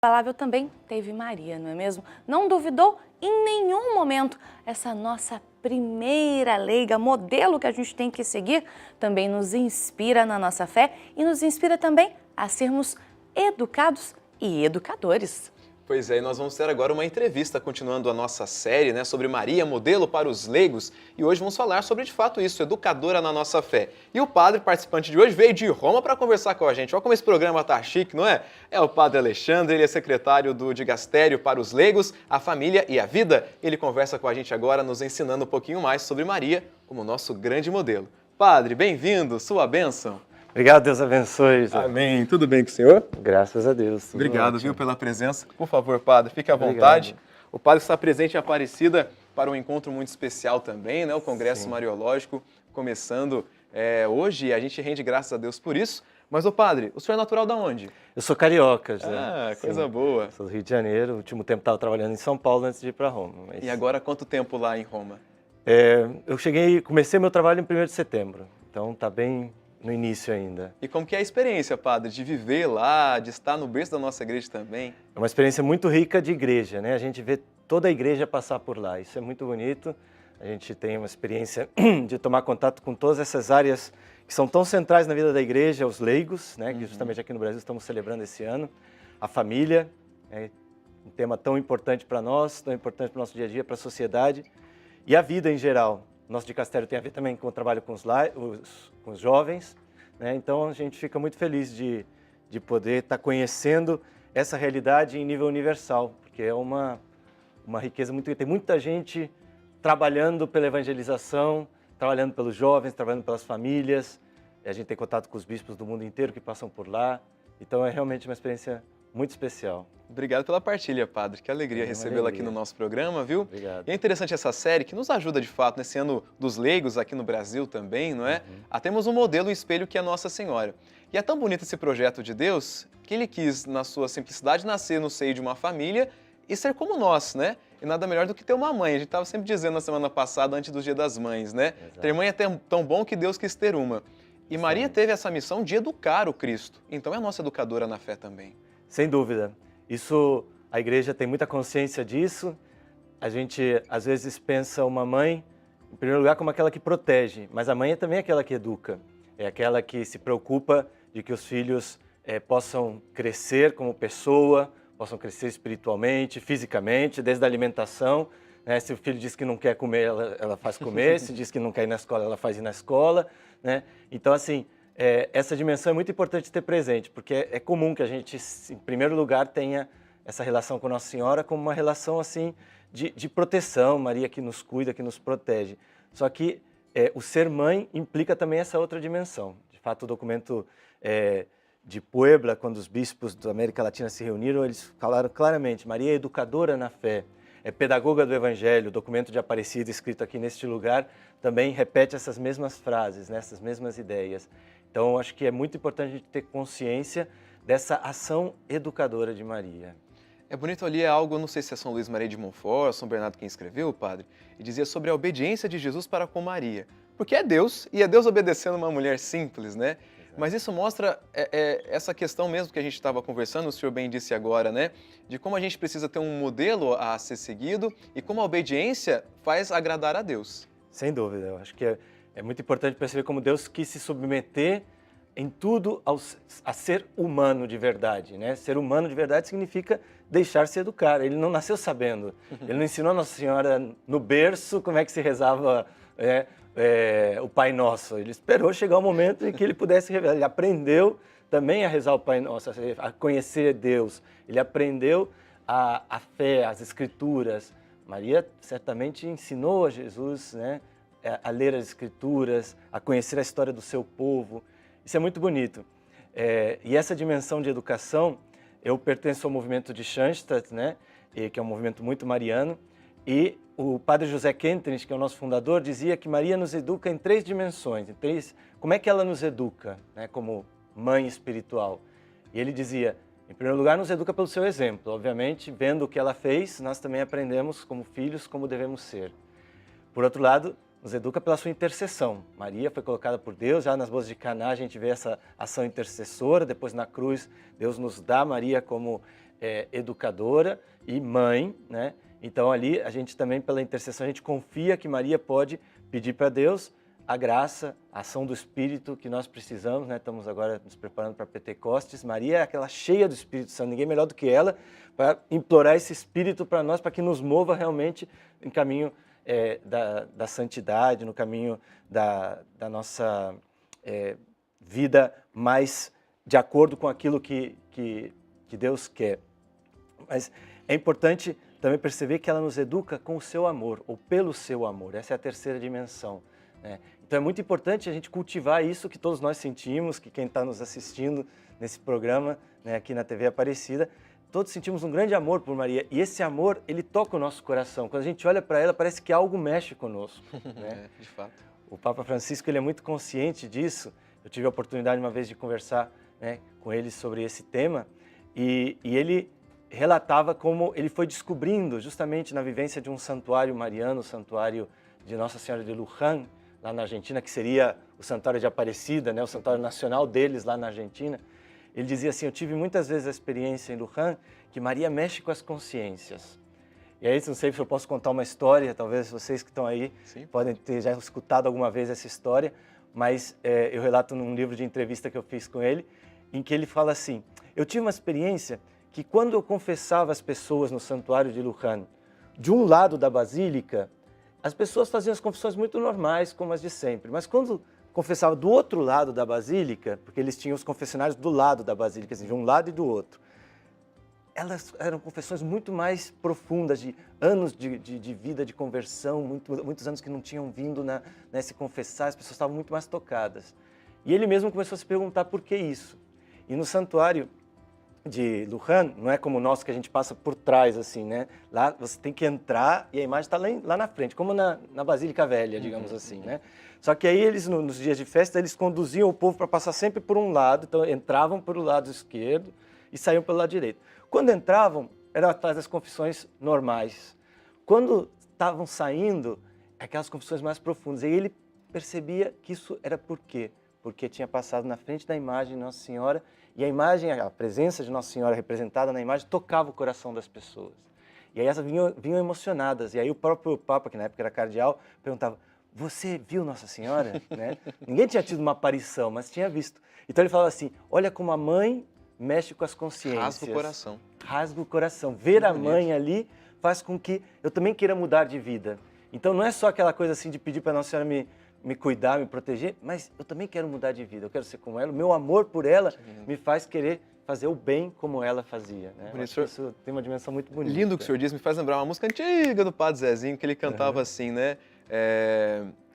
Inabalável também teve Maria, não é mesmo? Não duvidou em nenhum momento. Essa nossa primeira leiga, modelo que a gente tem que seguir, também nos inspira na nossa fé e nos inspira também a sermos educados e educadores. Pois é, e nós vamos ter agora uma entrevista continuando a nossa série, né, sobre Maria, modelo para os leigos, e hoje vamos falar sobre, de fato, isso, educadora na nossa fé. E o padre participante de hoje veio de Roma para conversar com a gente. Olha como esse programa tá chique, não é? É o padre Alexandre, ele é secretário do Digastério para os leigos, a família e a vida. Ele conversa com a gente agora, nos ensinando um pouquinho mais sobre Maria como nosso grande modelo. Padre, bem-vindo, sua bênção. Obrigado, Deus abençoe. Amém. Tudo bem com o senhor? Graças a Deus. Obrigado, ótimo. viu, pela presença. Por favor, padre, fique à vontade. O padre está presente em Aparecida para um encontro muito especial também, né? O Congresso Mariológico, começando hoje, e a gente rende graças a Deus por isso. Mas, ô padre, o senhor é natural de onde? Eu sou carioca, já. Ah, coisa boa. Sou do Rio de Janeiro. O último tempo estava trabalhando em São Paulo antes de ir para Roma. Mas... E agora, quanto tempo lá em Roma? Comecei meu trabalho em 1º de setembro, então está bem no início ainda. E como que é a experiência, padre, de viver lá, de estar no berço da nossa igreja também? É uma experiência muito rica de igreja, né? A gente vê toda a igreja passar por lá, isso é muito bonito. A gente tem uma experiência de tomar contato com todas essas áreas que são tão centrais na vida da igreja, os leigos, né? Que justamente aqui no Brasil estamos celebrando esse ano. A família, um tema tão importante para nós, tão importante para o nosso dia a dia, para a sociedade. E a vida em geral. Nosso dicastério tem a ver também com o trabalho com os jovens, né? Então a gente fica muito feliz de poder estar conhecendo essa realidade em nível universal, porque é uma riqueza muito... Tem muita gente trabalhando pela evangelização, trabalhando pelos jovens, trabalhando pelas famílias. A gente tem contato com os bispos do mundo inteiro que passam por lá. Então é realmente uma experiência muito especial. Obrigado pela partilha, padre. Que alegria recebê-lo aqui no nosso programa, viu? Obrigado. E é interessante essa série que nos ajuda, de fato, nesse ano dos leigos aqui no Brasil também, não é? Temos um modelo, um espelho que é Nossa Senhora. E é tão bonito esse projeto de Deus que ele quis, na sua simplicidade, nascer no seio de uma família e ser como nós, né? E nada melhor do que ter uma mãe. A gente estava sempre dizendo na semana passada, antes do Dia das Mães, né? Exato. Ter mãe é tão bom que Deus quis ter uma. E Maria teve essa missão de educar o Cristo. Então é a nossa educadora na fé também. Sem dúvida. Isso, a igreja tem muita consciência disso. A gente, às vezes, pensa uma mãe, em primeiro lugar, como aquela que protege, mas a mãe é também aquela que educa. É aquela que se preocupa de que os filhos possam crescer como pessoa, possam crescer espiritualmente, fisicamente, desde a alimentação. Né? Se o filho diz que não quer comer, ela faz comer. Se diz que não quer ir na escola, ela faz ir na escola. Né? Então, assim... essa dimensão é muito importante ter presente, porque é comum que a gente, em primeiro lugar, tenha essa relação com Nossa Senhora como uma relação assim de proteção, Maria que nos cuida, que nos protege. Só que o ser mãe implica também essa outra dimensão. De fato, o documento de Puebla, quando os bispos da América Latina se reuniram, eles falaram claramente, Maria é educadora na fé, é pedagoga do Evangelho. O documento de Aparecida, escrito aqui neste lugar, também repete essas mesmas frases, né, essas mesmas ideias. Então, acho que é muito importante a gente ter consciência dessa ação educadora de Maria. É bonito ali, é algo, não sei se é São Luís Maria de Montfort, São Bernardo quem escreveu, padre, e dizia sobre a obediência de Jesus para com Maria. Porque é Deus, e é Deus obedecendo uma mulher simples, né? Exato. Mas isso mostra essa questão mesmo que a gente estava conversando, o senhor bem disse agora, né? De como a gente precisa ter um modelo a ser seguido e como a obediência faz agradar a Deus. Sem dúvida, eu acho que é muito importante perceber como Deus quis se submeter em tudo a ser humano de verdade, né? Ser humano de verdade significa deixar-se educar. Ele não nasceu sabendo. Ele não ensinou a Nossa Senhora no berço como é que se rezava o Pai Nosso. Ele esperou chegar o momento em que ele pudesse revelar. Ele aprendeu também a rezar o Pai Nosso, a conhecer Deus. Ele aprendeu a fé, as Escrituras. Maria certamente ensinou a Jesus, né, a ler as Escrituras, a conhecer a história do seu povo. Isso é muito bonito. E essa dimensão de educação, eu pertenço ao movimento de Schoenstatt, né, que é um movimento muito mariano, e o padre José Kentenich, que é o nosso fundador, dizia que Maria nos educa em 3 dimensões. Como é que ela nos educa, né, como mãe espiritual? E ele dizia, em primeiro lugar, nos educa pelo seu exemplo. Obviamente, vendo o que ela fez, nós também aprendemos como filhos como devemos ser. Por outro lado, nos educa pela sua intercessão. Maria foi colocada por Deus, já nas bodas de Caná a gente vê essa ação intercessora, depois na cruz Deus nos dá Maria como educadora e mãe, né? Então ali a gente também, pela intercessão, a gente confia que Maria pode pedir para Deus a graça, a ação do Espírito que nós precisamos, né? Estamos agora nos preparando para Pentecostes. Maria é aquela cheia do Espírito Santo, ninguém melhor do que ela para implorar esse Espírito para nós, para que nos mova realmente em caminho da santidade, no caminho da nossa vida mais de acordo com aquilo que Deus quer. Mas é importante também perceber que ela nos educa com o seu amor, ou pelo seu amor. Essa é a terceira dimensão, né? Então é muito importante a gente cultivar isso que todos nós sentimos, que quem está nos assistindo nesse programa, né, aqui na TV Aparecida, todos sentimos um grande amor por Maria. E esse amor, ele toca o nosso coração. Quando a gente olha para ela, parece que algo mexe conosco, né? De fato. O Papa Francisco, ele é muito consciente disso. Eu tive a oportunidade uma vez de conversar, né, com ele sobre esse tema, e ele relatava como ele foi descobrindo, justamente na vivência de um santuário mariano, o santuário de Nossa Senhora de Luján, lá na Argentina, que seria o santuário de Aparecida, né, o santuário nacional deles lá na Argentina. Ele dizia assim: eu tive muitas vezes a experiência em Luján que Maria mexe com as consciências. E aí, não sei se eu posso contar uma história, talvez vocês que estão aí podem ter já escutado alguma vez essa história, mas eu relato num livro de entrevista que eu fiz com ele, em que ele fala assim: eu tive uma experiência que quando eu confessava as pessoas no santuário de Luján, de um lado da basílica, as pessoas faziam as confissões muito normais, como as de sempre, mas quando confessava do outro lado da basílica, porque eles tinham os confessionários do lado da basílica, assim, de um lado e do outro, elas eram confissões muito mais profundas, de anos de vida, de conversão, muitos anos que não tinham vindo se confessar, as pessoas estavam muito mais tocadas. E ele mesmo começou a se perguntar por que isso. E no santuário de Luján, não é como o nosso que a gente passa por trás, assim, né? Lá você tem que entrar e a imagem está lá na frente, como na Basílica Velha, digamos assim, né? Só que aí eles, nos dias de festa, eles conduziam o povo para passar sempre por um lado, então entravam pelo lado esquerdo e saíam pelo lado direito. Quando entravam, eram atrás das confissões normais. Quando estavam saindo, aquelas confissões mais profundas. E aí ele percebia que isso era por quê? Porque tinha passado na frente da imagem de Nossa Senhora, e a imagem, a presença de Nossa Senhora representada na imagem, tocava o coração das pessoas. E aí elas vinham emocionadas. E aí o próprio Papa, que na época era cardeal, perguntava: você viu Nossa Senhora? Né? Ninguém tinha tido uma aparição, mas tinha visto. Então ele falava assim: olha como a mãe mexe com as consciências. Rasga o coração. Rasga o coração. Ver a mãe ali faz com que eu também queira mudar de vida. Então não é só aquela coisa assim de pedir para Nossa Senhora me cuidar, me proteger, mas eu também quero mudar de vida, eu quero ser como ela. O meu amor por ela me faz querer fazer o bem como ela fazia, né? Isso tem uma dimensão muito bonita. Lindo o que o senhor diz, me faz lembrar uma música antiga do Padre Zezinho, que ele cantava assim, né?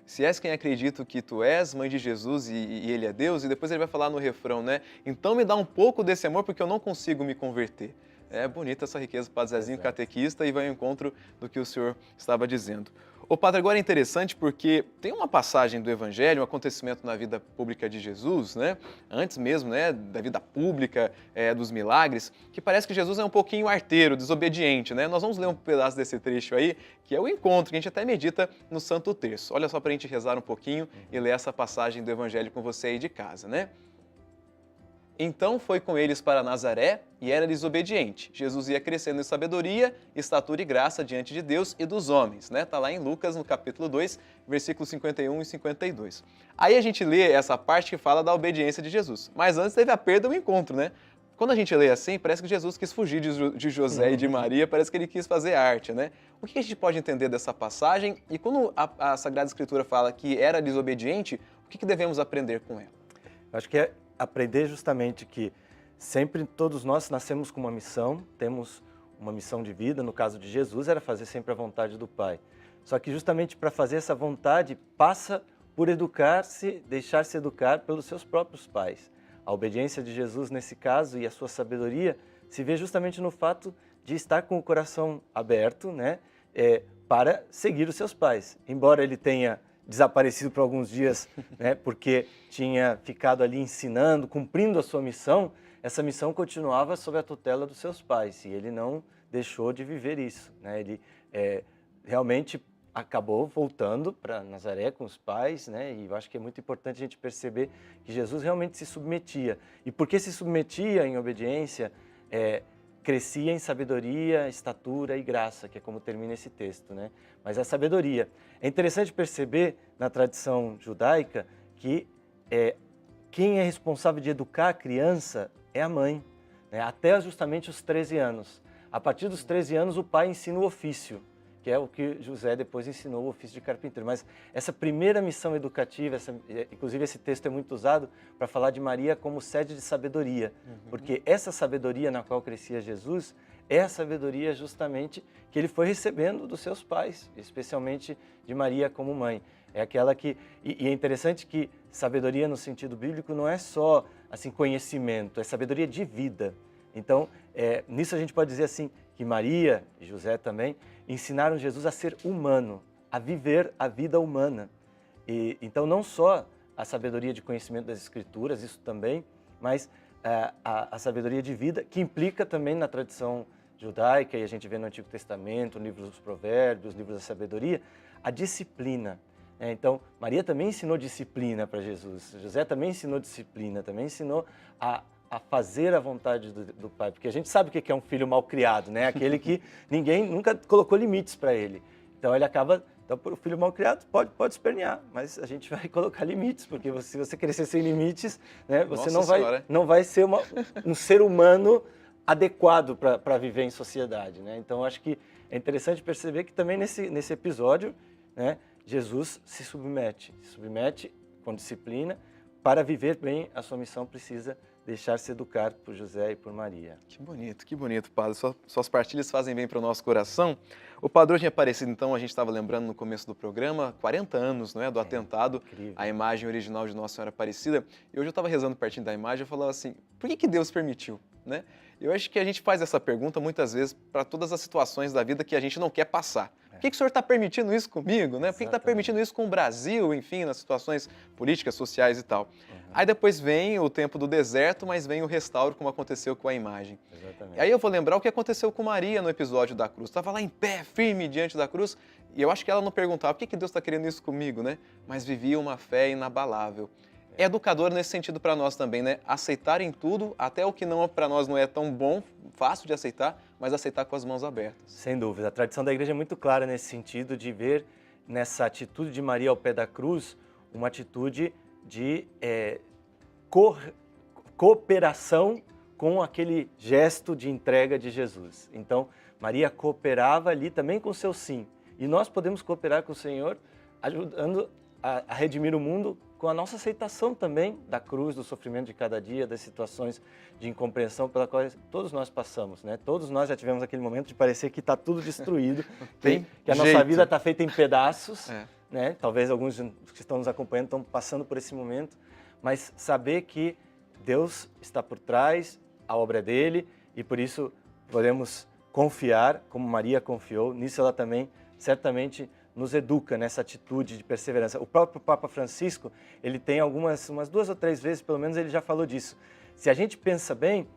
Se és quem acredito que tu és, mãe de Jesus e ele é Deus, e depois ele vai falar no refrão, né? Então me dá um pouco desse amor porque eu não consigo me converter. É bonita essa riqueza do Padre Zezinho, catequista, e vai ao encontro do que o senhor estava dizendo. Ô padre, agora é interessante porque tem uma passagem do Evangelho, um acontecimento na vida pública de Jesus, né? Antes mesmo, né, da vida pública, dos milagres, que parece que Jesus é um pouquinho arteiro, desobediente, né? Nós vamos ler um pedaço desse trecho aí, que é o encontro, que a gente até medita no Santo Terço. Olha só para a gente rezar um pouquinho e ler essa passagem do Evangelho com você aí de casa, né? Então foi com eles para Nazaré e era desobediente. Jesus ia crescendo em sabedoria, estatura e graça diante de Deus e dos homens, né? Está lá em Lucas, no capítulo 2, versículos 51 e 52. Aí a gente lê essa parte que fala da obediência de Jesus. Mas antes teve a perda do encontro, né? Quando a gente lê assim, parece que Jesus quis fugir de José e de Maria, parece que ele quis fazer arte, né? O que a gente pode entender dessa passagem? E quando a Sagrada Escritura fala que era desobediente, o que devemos aprender com ela? Acho que é aprender justamente que sempre todos nós nascemos com uma missão, temos uma missão de vida. No caso de Jesus era fazer sempre a vontade do Pai. Só que justamente para fazer essa vontade passa por educar-se, deixar-se educar pelos seus próprios pais. A obediência de Jesus nesse caso e a sua sabedoria se vê justamente no fato de estar com o coração aberto, né, para seguir os seus pais. Embora ele tenha desaparecido por alguns dias, né, porque tinha ficado ali ensinando, cumprindo a sua missão, essa missão continuava sob a tutela dos seus pais, e ele não deixou de viver isso, né? Ele realmente acabou voltando para Nazaré com os pais, né? E eu acho que é muito importante a gente perceber que Jesus realmente se submetia. E porque se submetia em obediência, crescia em sabedoria, estatura e graça, que é como termina esse texto, né? Mas a sabedoria. É interessante perceber na tradição judaica que quem é responsável de educar a criança é a mãe, né? Até justamente os 13 anos. A partir dos 13 anos, o pai ensina o ofício, que é o que José depois ensinou, o ofício de carpinteiro. Mas essa primeira missão educativa, inclusive esse texto é muito usado para falar de Maria como sede de sabedoria, porque essa sabedoria na qual crescia Jesus é a sabedoria justamente que ele foi recebendo dos seus pais, especialmente de Maria como mãe. É aquela que, e é interessante que sabedoria no sentido bíblico não é só assim conhecimento, é sabedoria de vida. Então, nisso a gente pode dizer assim, que Maria e José também ensinaram Jesus a ser humano, a viver a vida humana. Então, não só a sabedoria de conhecimento das Escrituras, isso também, mas a sabedoria de vida, que implica também na tradição judaica, e a gente vê no Antigo Testamento, no livro dos Provérbios, livros da sabedoria, a disciplina. Então, Maria também ensinou disciplina para Jesus, José também ensinou disciplina, também ensinou a fazer a vontade do pai, porque a gente sabe o que é um filho mal criado, né? Aquele que ninguém nunca colocou limites para ele. Então ele acaba, o filho mal criado pode espernear, mas a gente vai colocar limites, porque se você crescer sem limites, né, você não vai ser um ser humano adequado para viver em sociedade, né? Então acho que é interessante perceber que também nesse episódio, né, Jesus se submete com disciplina. Para viver bem a sua missão precisa deixar-se educar por José e por Maria. Que bonito, Padre. Suas partilhas fazem bem para o nosso coração. O Padre hoje é parecido, então, a gente estava lembrando no começo do programa, 40 anos, não é, do atentado à imagem original de Nossa Senhora Aparecida. E hoje eu estava rezando pertinho da imagem e eu falava assim, por que Deus permitiu, né? Eu acho que a gente faz essa pergunta muitas vezes para todas as situações da vida que a gente não quer passar. Por que o senhor está permitindo isso comigo, né? Por que está permitindo isso com o Brasil, enfim, nas situações políticas, sociais e tal? Aí depois vem o tempo do deserto, mas vem o restauro, como aconteceu com a imagem. Exatamente. E aí eu vou lembrar o que aconteceu com Maria no episódio da cruz. Estava lá em pé, firme diante da cruz, e eu acho que ela não perguntava por que Deus está querendo isso comigo, né? Mas vivia uma fé inabalável. É educador nesse sentido para nós também, né? Aceitar em tudo, até o que não para nós não é tão bom, fácil de aceitar, mas aceitar com as mãos abertas. Sem dúvida. A tradição da igreja é muito clara nesse sentido de ver nessa atitude de Maria ao pé da cruz uma atitude de cooperação com aquele gesto de entrega de Jesus. Então, Maria cooperava ali também com o seu sim. E nós podemos cooperar com o Senhor ajudando a redimir o mundo com a nossa aceitação também da cruz, do sofrimento de cada dia, das situações de incompreensão pela qual todos nós passamos, né? Todos nós já tivemos aquele momento de parecer que está tudo destruído, que a nossa vida está feita em pedaços, né? Talvez alguns que estão nos acompanhando estão passando por esse momento, mas saber que Deus está por trás, a obra é dele, e por isso podemos confiar, como Maria confiou, nisso ela também certamente nos educa nessa atitude de perseverança. O próprio Papa Francisco, ele tem umas 2 ou 3 vezes, pelo menos, ele já falou disso. Se a gente pensa bem,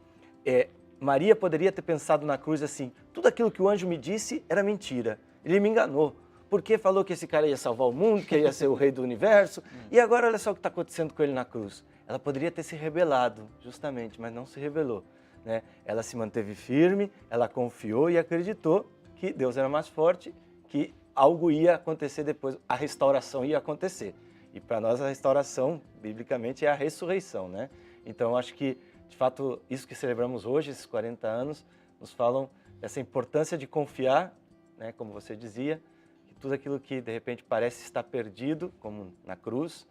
Maria poderia ter pensado na cruz assim, tudo aquilo que o anjo me disse era mentira, ele me enganou, porque falou que esse cara ia salvar o mundo, que ia ser o rei do universo, e agora olha só o que está acontecendo com ele na cruz. Ela poderia ter se rebelado, justamente, mas não se rebelou, né? Ela se manteve firme, ela confiou e acreditou que Deus era mais forte, que algo ia acontecer depois, a restauração ia acontecer. E para nós a restauração, biblicamente, é a ressurreição, né? Então, acho que, de fato, isso que celebramos hoje, esses 40 anos, nos falam dessa importância de confiar, né, como você dizia, que tudo aquilo que, de repente, parece estar perdido, como na cruz,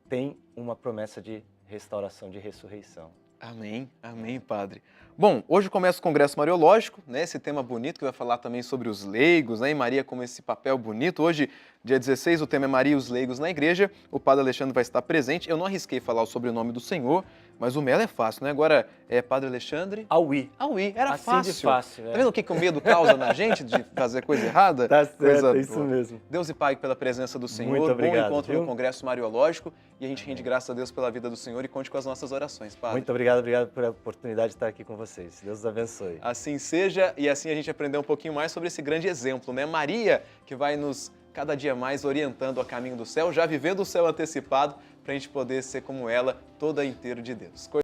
tem uma promessa de restauração, de ressurreição. Amém, amém, Padre. Bom, hoje começa o Congresso Mariológico, né? Esse tema bonito que vai falar também sobre os leigos, né? E Maria como esse papel bonito. Hoje, dia 16, o tema é Maria e os leigos na igreja. O Padre Alexandre vai estar presente. Eu não arrisquei falar o sobrenome do Senhor, mas o Melo é fácil, né? Agora, Padre Alexandre... Auí. Auí, era assim fácil. De fácil, Tá vendo o que o medo causa na gente de fazer coisa errada? Tá certo, coisa é isso boa. Mesmo. Deus e Pai pela presença do Senhor. Muito obrigado, bom encontro viu? no Congresso Mariológico. E a gente rende graças a Deus pela vida do Senhor e conte com as nossas orações, Padre. Muito obrigado pela oportunidade de estar aqui com vocês. Deus os abençoe. Assim seja, e assim a gente aprender um pouquinho mais sobre esse grande exemplo, né? Maria, que vai nos cada dia mais orientando a caminho do céu, já vivendo o céu antecipado, para a gente poder ser como ela, toda inteira de Deus.